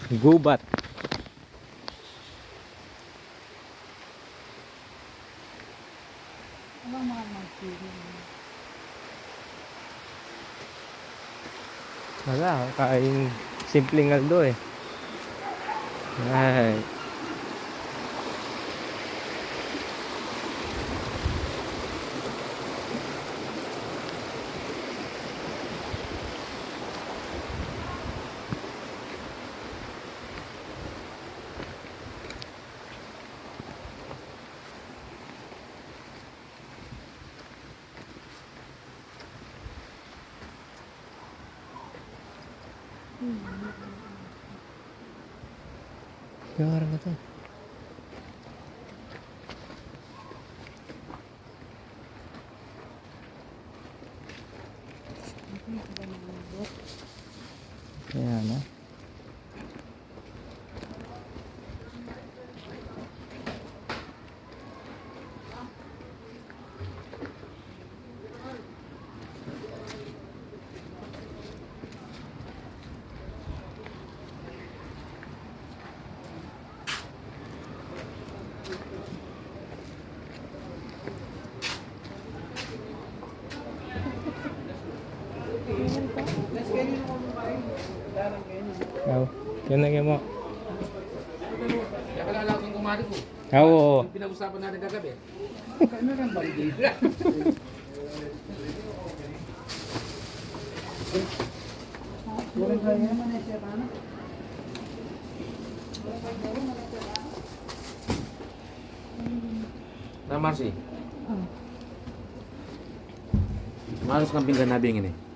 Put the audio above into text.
Gubat. Walang mga magpili. Wala, kain simpleng Aldo eh. Ay. Yung araw na to. Ayan na. Aw, yan na mo. Nakalala akong kumari ko. Oo. Yung pinag-usapan natin kagabi. Ano lang ba? Walang kaya naman na siya paano? Na Marcy. Maros kang pinggan nabing ini.